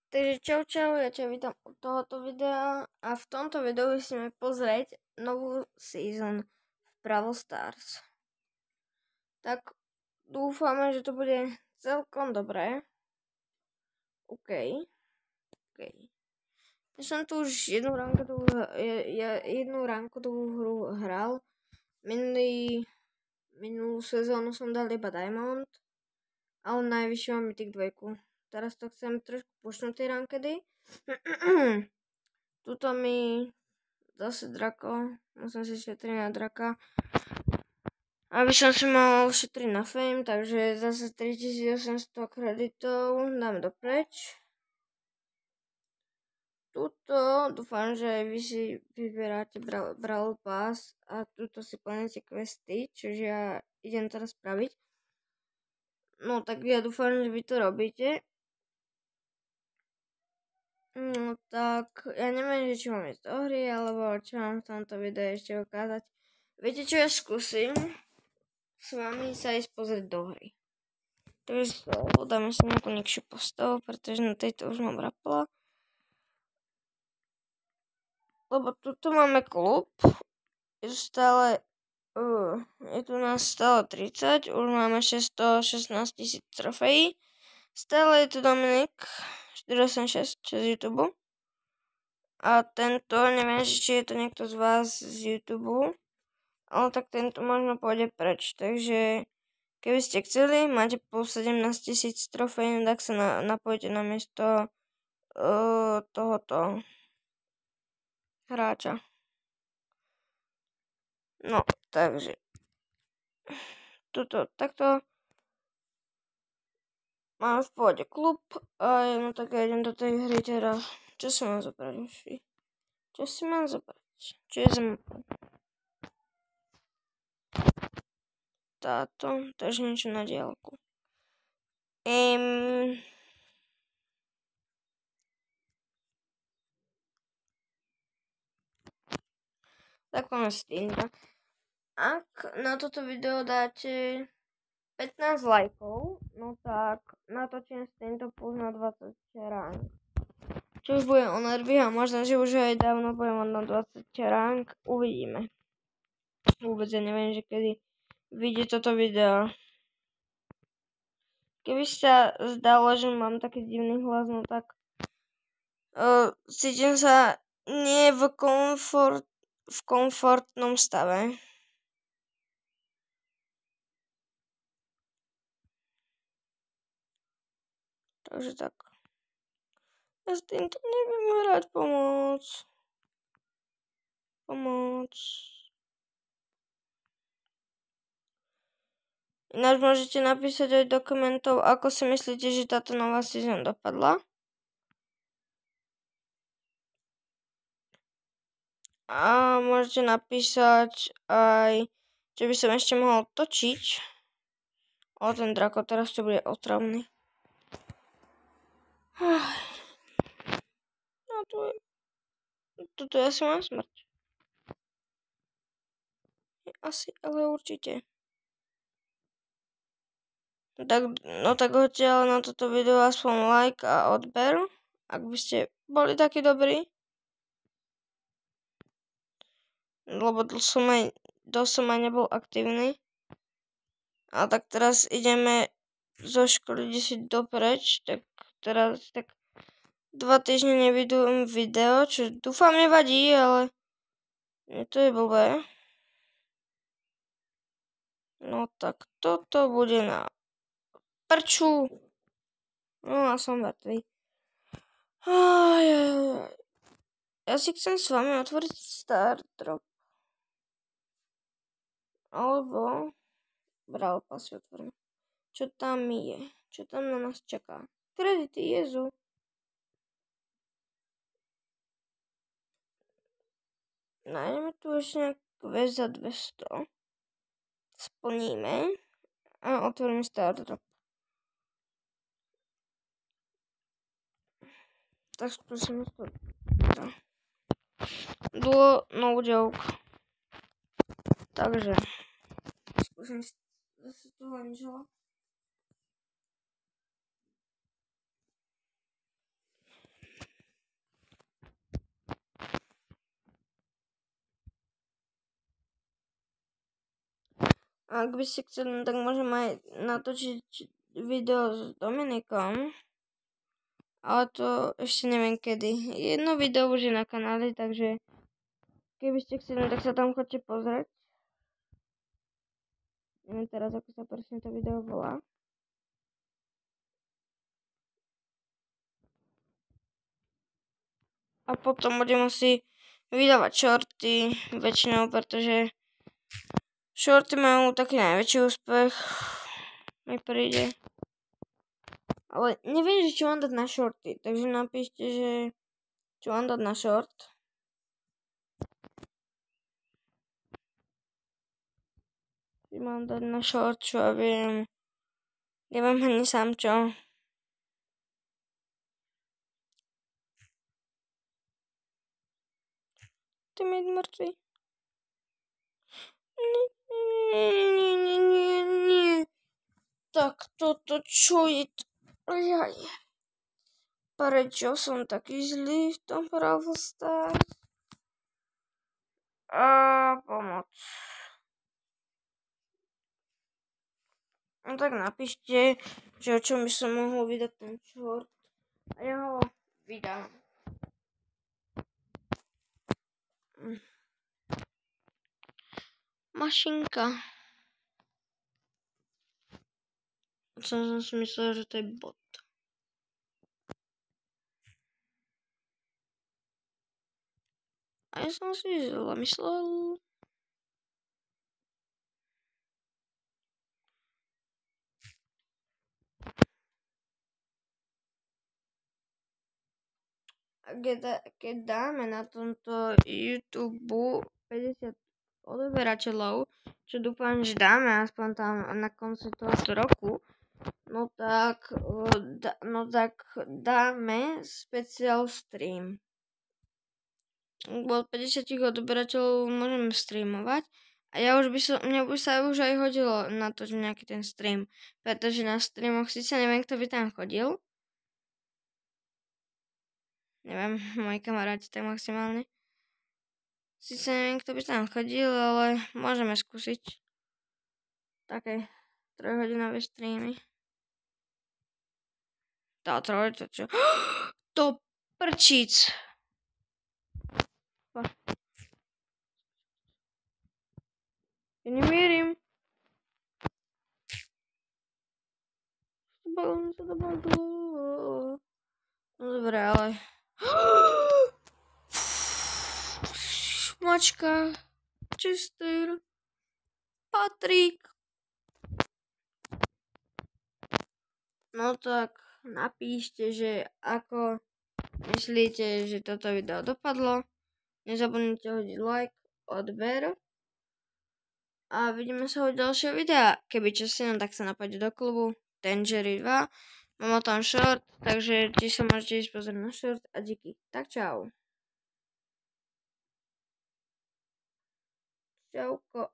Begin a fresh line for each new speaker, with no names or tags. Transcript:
Takže čau, ja ťa vítam od tohoto videa a v tomto videu chceme pozrieť novú season v Brawl Stars. Tak dúfame, že to bude celkom dobré. OK. Ja som tu už jednu rankovú hru hral. Minulú sezónu som dal iba Diamond, ale najvyššie mám Mythic 2. Teraz to chcem trošku pošnúť tej rankedy. Tuto mi zase Drako, musím si šetriť na Draka, aby som si mal šetriť na Fame, takže zase 3800 kreditov dáme dopreč. Tuto dúfam, že aj vy si vyberáte Brawl Pass a tuto si plánite questy, čiže ja idem teraz spraviť. No tak ja dúfam, že vy to robíte. No tak, ja neviem, či mám ísť do hry, alebo čo mám v tomto videu ešte ukázať. Viete čo, ja skúsim s vami sa ísť pozrieť do hry. Takže dáme si nejakú nižšiu postavu, pretože na tejto už mám rapla. Lebo tuto máme klub, je tu nás stále 30, už máme 616 000 trofejí. Stále je tu Dominik 486 z YouTube. A tento, neviem, či je to niekto z vás z YouTube, ale tak tento možno pôjde preč. Takže keby ste chceli, máte po 17 000 trofejí, tak sa napojite na miesto tohoto hráča. No, takže takto máme v pohode klub a no tak ja idem do tej hry teraz. Čo si mám zobrať už? Čo si mám zobrať? Čo je za mapa? Táto, takže niečo na diaľku. Tak máme Stinka. Ak na toto video dáte 15 lajkov, no tak natočím Stinka plus na 20 rank. Čo už bude o nervy a možno, že už aj dávno budem mať na 20 rank. Uvidíme. Vôbec ja neviem, že kedy vyjde toto video. Keby sa zdalo, že mám taký divný hlas, no tak cítim sa nie v komfortnom stave. Takže tak. Ja s týmto neviem hrať, pomoc. Ináč môžete napísať aj do komentov, ako si myslíte, že táto nová season dopadla. A môžete napísať aj, čo by som ešte mohol točiť. O, ten Drako teraz to bude otravný. No toto ja si mám smrť. Asi, ale určite. Tak hoďte ale na toto video aspoň like a odber, ak by ste boli takí dobrí. Lebo dosť som aj nebol aktívny. A tak teraz ideme zo školy 10 dopreč, tak teraz 2 týždne nevidím video, čo dúfam nevadí, ale to je blbé. No tak toto bude na prču. No a som mŕtvý. Ja si chcem s vami otvoriť Star Drop. Alebo Brawl Pass otvorím. Čo tam je? Čo tam na nás čaká? Kredity, jezu. Nájdeme tu ešte nejakú quest za 200. Splníme. A otvorím Star Drop. Tak skúsime to. Duo, no joke. Takže skúsim zase toho Angela. Ak by ste chceli, tak môžem aj natočiť video s Dominikom. Ale to ešte neviem kedy. Jedno video už je na kanáli, takže keby ste chceli, tak sa tam chodte pozrieť. Neviem teraz, ako sa presne to video volá. A potom budem asi vydávať shorty väčšinou, pretože shorty majú taký najväčší úspech. Mi príde. Ale neviem, že čo mám dať na shorty, takže napíšte, že čo mám dať na short. Čo mám dať na short, čo ja viem. Neviem ani sám čo. Ty mi mŕtvy. Nie. Tak toto čo je? Ajaj. Prečo som taký zlý v tom Brawl Stars? Pomoc. No tak napíšte, že o čom by som mohol vydať ten short. A ja ho vydám. Mašinka. Som si myslel, že to je bot. A ja som si zle myslel. Keď dáme na tomto YouTube 50 odberateľov, čo dúfam, že dáme aspoň tam na konci tohto roku, no tak dáme speciál stream. Bol 50 odberateľov, môžeme streamovať. A mne by sa už aj hodilo na to, že nejaký ten stream. Pretože na streamoch síce neviem, kto by tam chodil. Neviem, moji kamaráti tak maximálne. Sice neviem, kto by tam chodil, ale môžeme skúsiť také 3-hodinové streamy. Tá 3, to čo? To prčíc! Ja nemierim. Balón sa dopadlo. No dobré, ale... Mačka, Chester, Patrik. No tak napíšte, že ako myslíte, že toto video dopadlo. Nezabudnite hodiť like, odber. A vidíme sa u ďalšieho videa. Keby časino, tak sa napojte do klubu Tangerine 2. Mám o tom short, takže tiež sa môžete ísť pozrieť na short a díky. Tak čau. Čauko.